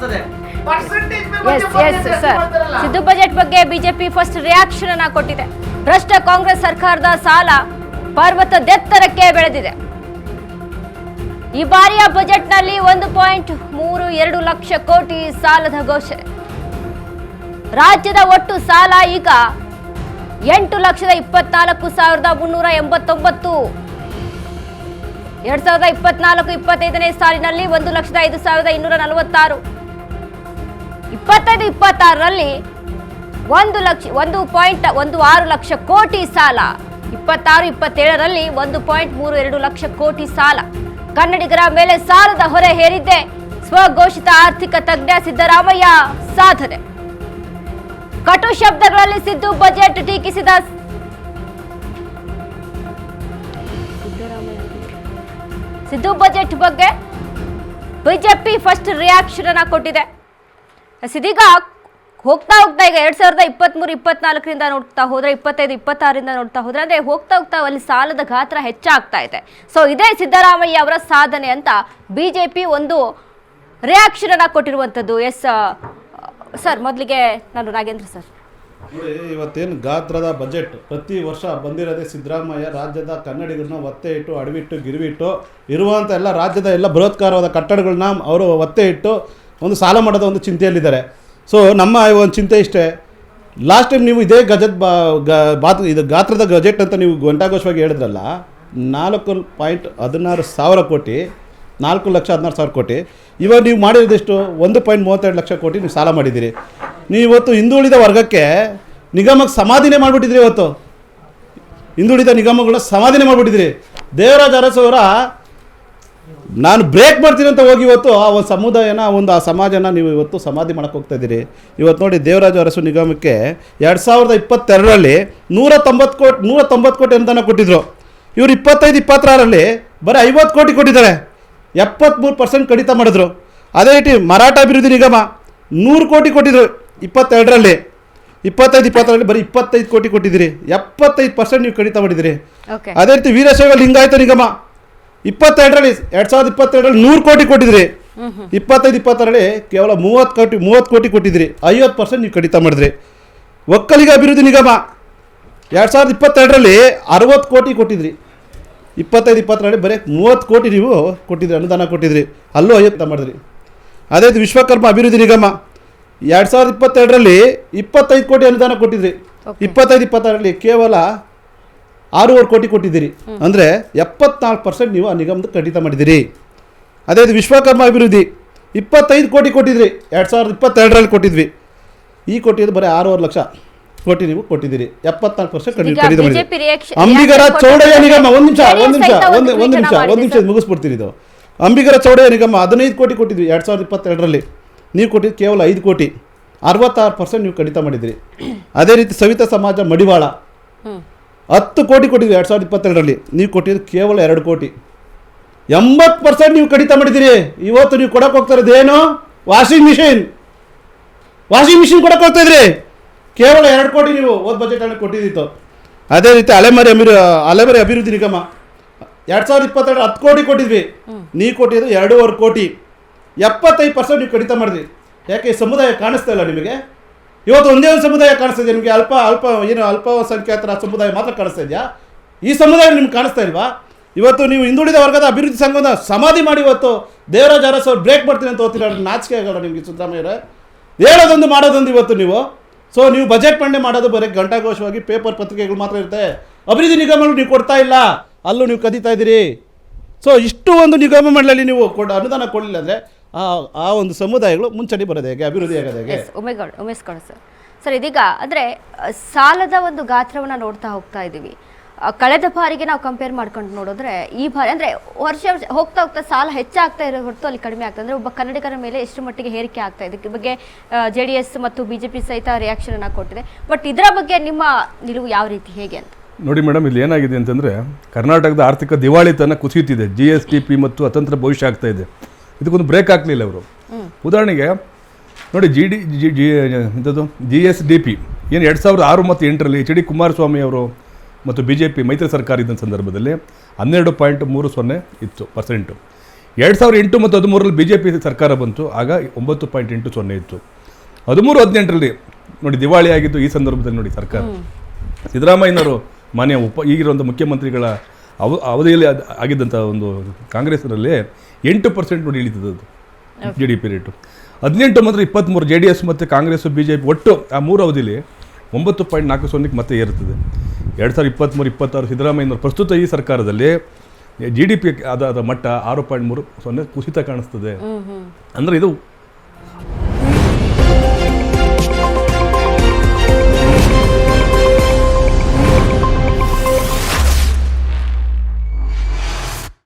ಕಾಣಿಸ್ತದೆ. ಸಿದ್ದು ಬಜೆಟ್ ಬಗ್ಗೆ BJP first reaction ಅನ್ನ ಕೊಟ್ಟಿದೆ. ಭ್ರಷ್ಟ ಕಾಂಗ್ರೆಸ್ ಸರ್ಕಾರದ ಸಾಲ ಪರ್ವತದೆತ್ತರಕ್ಕೆ ಬೆಳೆದಿದೆ. ಈ ಬಾರಿಯ ಬಜೆಟ್ನಲ್ಲಿ 1.32 ಲಕ್ಷ ಕೋಟಿ ಸಾಲದ ಘೋಷಣೆ. ರಾಜ್ಯದ ಒಟ್ಟು ಸಾಲ ಈಗ 8,24,389. 2024-25ನೇ ಸಾಲಿನಲ್ಲಿ 1,05,246. 25-26ರಲ್ಲಿ 1.16 ಲಕ್ಷ ಕೋಟಿ ಸಾಲ. 26-27ರಲ್ಲಿ 1.32 ಲಕ್ಷ ಕೋಟಿ ಸಾಲ. ಕನ್ನಡಿಗರ ಮೇಲೆ ಸಾಲದ ಹೊರೆ ಹೇರಿದ್ದೆ ಸ್ವಘೋಷಿತ ಆರ್ಥಿಕ ತಜ್ಞ ಸಿದ್ದರಾಮಯ್ಯ ಸಾಧನೆ. ಕಟು ಶಬ್ದಗಳಲ್ಲಿ ಸಿದ್ದು ಬಜೆಟ್ ಟೀಕಿಸಿದ ಸಿದ್ದು ಬಜೆಟ್ ಬಗ್ಗೆ ಬಿಜೆಪಿ ಫಸ್ಟ್ ರಿಯಾಕ್ಷನ್ ಅನ್ನ ಕೊಟ್ಟಿದೆ. ಇದೀಗ ಹೋಗ್ತಾ ಈಗ 2023-24ರಿಂದ ನೋಡ್ತಾ ಹೋದ್ರೆ 25-26ರಿಂದ ನೋಡ್ತಾ ಹೋದ್ರೆ ಅಂದ್ರೆ ಹೋಗ್ತಾ ಅಲ್ಲಿ ಸಾಲದ ಗಾತ್ರ ಹೆಚ್ಚಾಗ್ತಾ ಇದೆ. ಸೊ ಇದೇ ಸಿದ್ದರಾಮಯ್ಯ ಅವರ ಸಾಧನೆ ಅಂತ ಬಿಜೆಪಿ ಒಂದು ರಿಯಾಕ್ಷನ್ ಅನ್ನ ಕೊಟ್ಟಿರುವಂತದ್ದು. ಎಸ್ ಸರ್, ಮೊದಲಿಗೆ ನಾನು ನಾಗೇಂದ್ರ ಸರ್. ನೋಡಿ, ಇವತ್ತೇನು ಗಾತ್ರದ ಬಜೆಟ್ ಪ್ರತಿ ವರ್ಷ ಬಂದಿರೋದೇ ಸಿದ್ದರಾಮಯ್ಯ ರಾಜ್ಯದ ಕನ್ನಡಿಗರನ್ನ ಒತ್ತೆ ಇಟ್ಟು ಅಡವಿಟ್ಟು ಗಿರಿವಿಟ್ಟು ಇರುವಂಥ ಎಲ್ಲ ರಾಜ್ಯದ ಎಲ್ಲ ಬೃಹತ್ಕಾರವಾದ ಕಟ್ಟಡಗಳನ್ನ ಅವರು ಒತ್ತೆ ಇಟ್ಟು ಒಂದು ಸಾಲ ಮಾಡೋದ ಒಂದು ಚಿಂತೆಯಲ್ಲಿದ್ದಾರೆ. ಸೊ ನಮ್ಮ ಒಂದು ಚಿಂತೆ ಇಷ್ಟೇ, ಲಾಸ್ಟ್ ಟೈಮ್ ನೀವು ಇದೇ ಇದು ಗಾತ್ರದ ಬಜೆಟ್ ಅಂತ ನೀವು ಘಂಟಾಘೋಷವಾಗಿ ಹೇಳಿದ್ರಲ್ಲ, 4.16 ಕೋಟಿ, 4,16,000 ಕೋಟಿ. ಇವಾಗ ನೀವು ಮಾಡಿರೋದೆಷ್ಟು? 1.32 ಲಕ್ಷ ಕೋಟಿ ನೀವು ಸಾಲ ಮಾಡಿದ್ದೀರಿ. ನೀವು ಇವತ್ತು ಹಿಂದುಳಿದ ವರ್ಗಕ್ಕೆ ನಿಗಮಕ್ಕೆ ಸಮಾಧಿನೇ ಮಾಡಿಬಿಟ್ಟಿದ್ರಿ. ಇವತ್ತು ಹಿಂದುಳಿದ ನಿಗಮಗಳನ್ನ ಸಮಾಧಿನೇ ಮಾಡಿಬಿಟ್ಟಿದ್ರಿ. ದೇವರಾಜ ಅರಸವರ ನಾನು ಬ್ರೇಕ್ ಮಾಡ್ತೀನಿ ಅಂತ ಹೋಗಿ ಇವತ್ತು ಆ ಒಂದು ಸಮುದಾಯನ ಆ ಸಮಾಜನ ನೀವು ಇವತ್ತು ಸಮಾಧಿ ಮಾಡೋಕ್ಕೆ ಹೋಗ್ತಾ ಇದ್ದೀರಿ. ಇವತ್ತು ನೋಡಿ, ದೇವರಾಜ ಅರಸು ನಿಗಮಕ್ಕೆ 2022ರಲ್ಲಿ 190 ಕೋಟಿ ಅನುದಾನ ಕೊಟ್ಟಿದ್ರು. ಇವರು 25-26ರಲ್ಲಿ ಬರೀ 50 ಕೋಟಿ ಕೊಟ್ಟಿದ್ದಾರೆ. 73% ಕಡಿತ ಮಾಡಿದ್ರು. ಅದೇ ರೀತಿ ಮರಾಠ ಅಭಿವೃದ್ಧಿ ನಿಗಮ 100 ಕೋಟಿ ಕೊಟ್ಟಿದ್ರು 22ರಲ್ಲಿ. 25-26ರಲ್ಲಿ ಬರೀ 25 ಕೋಟಿ ಕೊಟ್ಟಿದ್ದೀರಿ. 75% ನೀವು ಕಡಿತ ಮಾಡಿದಿರಿ. ಅದೇ ರೀತಿ ವೀರಶೈವ ಲಿಂಗಾಯತ ನಿಗಮ 2022ರಲ್ಲಿ 100 ಕೋಟಿ ಕೊಟ್ಟಿದ್ರಿ. 25-26ರಲ್ಲಿ ಕೇವಲ 30 ಕೋಟಿ ಕೊಟ್ಟಿದ್ರಿ. 50% ನೀವು ಕಡಿತ ಮಾಡಿದ್ರಿ. ಒಕ್ಕಲಿಗ ಅಭಿವೃದ್ಧಿ ನಿಗಮ 2022ರಲ್ಲಿ 60 ಕೋಟಿ ಕೊಟ್ಟಿದ್ರಿ. 25-26ರಲ್ಲಿ ಬರೀ 30 ಕೋಟಿ ನೀವು ಕೊಟ್ಟಿದ್ರಿ, ಅನುದಾನ ಕೊಟ್ಟಿದ್ರಿ. ಅಲ್ಲೂ 50 ಮಾಡಿದ್ರಿ. ಅದೇ ರೀತಿ ವಿಶ್ವಕರ್ಮ ಅಭಿವೃದ್ಧಿ ನಿಗಮ 2022ರಲ್ಲಿ 25 ಕೋಟಿ ಅನುದಾನ ಕೊಟ್ಟಿದ್ರಿ. 25-26ರಲ್ಲಿ ಕೇವಲ 6.5 ಕೋಟಿ ಕೊಟ್ಟಿದ್ದೀರಿ. ಅಂದರೆ 74% ನೀವು ಆ ನಿಗಮದ ಕಡಿತ ಮಾಡಿದ್ದೀರಿ. ಅದೇ ರೀತಿ ವಿಶ್ವಕರ್ಮ ಅಭಿವೃದ್ಧಿ 25 ಕೋಟಿ ಕೊಟ್ಟಿದ್ರಿ. 2022ರಲ್ಲಿ ಕೊಟ್ಟಿದ್ವಿ. ಈ ಕೊಟ್ಟಿದ್ದು ಬರೀ 6.5 ಲಕ್ಷ ಕೋಟಿ ನೀವು ಕೊಟ್ಟಿದ್ದೀರಿ. 74% ಕಡಿತ ಮಾಡಿದ್ದೀರಿ. ಅಂಬಿಗರ ಚೌಡಯ್ಯ ನಿಗಮ ಒಂದು ನಿಮಿಷ ಮುಗಿಸ್ಬಿಡ್ತೀರಿ. ಇದು ಅಂಬಿಗರ ಚೌಡಯ್ಯ ನಿಗಮ 15 ಕೋಟಿ ಕೊಟ್ಟಿದ್ವಿ 2022ರಲ್ಲಿ. ನೀವು ಕೊಟ್ಟಿದ್ದು ಕೇವಲ 5 ಕೋಟಿ. 66% ನೀವು ಕಡಿತ ಮಾಡಿದ್ದೀರಿ. ಅದೇ ರೀತಿ ಸವಿತಾ ಸಮಾಜ ಮಡಿವಾಳ 10 ಕೋಟಿ ಕೊಟ್ಟಿದ್ವಿ 2022ರಲ್ಲಿ. ನೀವು ಕೊಟ್ಟಿದ್ದು ಕೇವಲ 2 ಕೋಟಿ. 80% ನೀವು ಕಡಿತ ಮಾಡಿದ್ದೀರಿ. ಇವತ್ತು ನೀವು ಕೊಡಕ್ಕೆ ಹೋಗ್ತಾ ಇರೋದು ಏನು? ವಾಷಿಂಗ್ ಮಿಷಿನ್ ಕೊಡಕ್ಕೆ ಹೋಗ್ತಾ ಇದ್ರಿ. ಕೇವಲ 2 ಕೋಟಿ ನೀವು ಹೋದ ಬಜೆಟಲ್ಲಿ ಕೊಟ್ಟಿದ್ದಿತ್ತು. ಅದೇ ರೀತಿ ಅಲೆಮಾರಿ ಅಭಿವೃದ್ಧಿ ನಿಗಮ 2022 10 ಕೋಟಿ ಕೊಟ್ಟಿದ್ವಿ. ನೀವು ಕೊಟ್ಟಿದ್ದು 2.5 ಕೋಟಿ. 75% ನೀವು ಕಡಿತ ಮಾಡಿದ್ರಿ. ಯಾಕೆ ಸಮುದಾಯ ಕಾಣಿಸ್ತಾ ಇಲ್ಲ ನಿಮಗೆ? ಇವತ್ತು ಒಂದೇ ಒಂದು ಸಮುದಾಯ ಕಾಣಿಸ್ತಾ ಇದೆ ನಿಮಗೆ. ಅಲ್ಪಸಂಖ್ಯಾತರ ಸಮುದಾಯ ಮಾತ್ರ ಕಾಣಿಸ್ತಾ ಇದೆಯಾ? ಈ ಸಮುದಾಯ ನಿಮ್ಗೆ ಕಾಣಿಸ್ತಾ ಇಲ್ವಾ? ಇವತ್ತು ನೀವು ಹಿಂದುಳಿದ ವರ್ಗದ ಅಭಿವೃದ್ಧಿ ಸಂಘದ ಸಮಾಧಿ ಮಾಡಿ ಇವತ್ತು ದೇವರಾಜ ಅರಸು ಅವ್ರು ಬ್ರೇಕ್ ಮಾಡ್ತೀನಿ ಅಂತ ಓದ್ತೀರ. ನಾಚಿಕೆ ಆಗಲ್ಲ ನಿಮಗೆ ಸಿದ್ದರಾಮಯ್ಯ? ಹೇಳೋದೊಂದು ಮಾಡೋದೊಂದು ಇವತ್ತು ನೀವು. ಸೊ ನೀವು ಬಜೆಟ್ ಮಂಡನೆ ಮಾಡೋದು ಬರೀ ಘಂಟಾಘೋಷವಾಗಿ ಪೇಪರ್ ಪತ್ರಿಕೆಗಳು ಮಾತ್ರ ಇರುತ್ತೆ. ಅಭಿವೃದ್ಧಿ ನಿಗಮಗಳು ನೀವು ಕೊಡ್ತಾ ಇಲ್ಲ, ಅಲ್ಲೂ ನೀವು ಕದೀತಾ ಇದ್ದೀರಿ. ಸೊ ಇಷ್ಟು ಒಂದು ನಿಗಮ ಮಂಡಳಿ ನೀವು ಅನುದಾನ ಕೊಡಲಿಲ್ಲ ಅಂದರೆ ಆ ಒಂದು ಸಮುದಾಯಗಳು ಮುಂಚೂಣಿ ಬರೋದು ಹೇಗೆ? ಅಭಿವೃದ್ಧಿ ಆಗೋದು ಹೇಗೆ? ಉಮೇಶ್ ಗೌಡ ಸರ್, ಇದೀಗ ಅಂದರೆ ಸಾಲದ ಒಂದು ಗಾತ್ರವನ್ನು ನೋಡ್ತಾ ಹೋಗ್ತಾ ಇದ್ದೀವಿ. ಕಳೆದ ಬಾರಿಗೆ ನಾವು ಕಂಪೇರ್ ಮಾಡ್ಕೊಂಡು ನೋಡಿದ್ರೆ ಈ ಬಾರಿ ಅಂದರೆ ವರ್ಷ ಹೋಗ್ತಾ ಸಾಲ ಹೆಚ್ಚಾಗ್ತಾ ಇರೋ ಹೊರತು ಅಲ್ಲಿ ಕಡಿಮೆ ಆಗ್ತದೆ. ಅಂದರೆ ಒಬ್ಬ ಕನ್ನಡಿಗರ ಮೇಲೆ ಎಷ್ಟು ಮಟ್ಟಿಗೆ ಹೇರಿಕೆ ಆಗ್ತಾ ಇದೆ, ಇದಕ್ಕೆ ಬಗ್ಗೆ JDS ಮತ್ತು BJP ಸಹಿತ ರಿಯಾಕ್ಷನ್ ಅನ್ನು ಕೊಟ್ಟಿದೆ. ಬಟ್ ಇದರ ಬಗ್ಗೆ ನಿಮ್ಮ ನಿಲುವು ಯಾವ ರೀತಿ, ಹೇಗೆ ಅಂತ? ನೋಡಿ ಮೇಡಮ್, ಇಲ್ಲಿ ಏನಾಗಿದೆ ಅಂತಂದರೆ ಕರ್ನಾಟಕದ ಆರ್ಥಿಕ ದಿವಾಳಿತನ ಕುಸಿಯುತ್ತಿದೆ. GSTP ಮತ್ತು ಅತಂತ್ರ ಭವಿಷ್ಯ ಆಗ್ತಾ ಇದೆ. ಇದಕ್ಕೊಂದು ಬ್ರೇಕ್ ಹಾಕಲಿಲ್ಲ ಅವರು. ಉದಾಹರಣೆಗೆ ನೋಡಿ, GSDP ಏನು 2006 ಮತ್ತು 2008ರಲ್ಲಿ HD ಕುಮಾರಸ್ವಾಮಿ ಅವರು ಮತ್ತು BJP ಮೈತ್ರಿ ಸರ್ಕಾರ ಇದ್ದ ಸಂದರ್ಭದಲ್ಲಿ 12.30 ಇತ್ತು %. 2008 ಮತ್ತು 13ರಲ್ಲಿ BJP ಸರ್ಕಾರ ಬಂತು, ಆಗ 9.80 ಇತ್ತು. 13-18ರಲ್ಲಿ ನೋಡಿ ದಿವಾಳಿ ಆಗಿದ್ದು ಈ ಸಂದರ್ಭದಲ್ಲಿ ನೋಡಿ ಸರ್ಕಾರ. ಸಿದ್ದರಾಮಯ್ಯನವರು ಮಾನ್ಯ ಈಗಿರುವಂಥ ಮುಖ್ಯಮಂತ್ರಿಗಳ ಅವಧಿಯಲ್ಲಿ ಆಗಿದ್ದಂಥ ಒಂದು ಕಾಂಗ್ರೆಸ್ನಲ್ಲಿ 8% ನೋಡಿ ಇಳಿತದದು GDP ರೇಟು. 18 ಮತ್ತು 23 JDS ಮತ್ತು ಕಾಂಗ್ರೆಸ್ BJP ಒಟ್ಟು ಆ 3 ಅವಧಿಲಿ 9.40 ಮತ್ತೆ ಏರುತ್ತದೆ. 2023-26 ಸಿದ್ದರಾಮಯ್ಯನವರು ಪ್ರಸ್ತುತ ಈ ಸರ್ಕಾರದಲ್ಲಿ GDP ಆದ ಮಟ್ಟ 6.30 ಕುಸಿತ ಕಾಣಿಸ್ತದೆ. ಅಂದರೆ ಇದು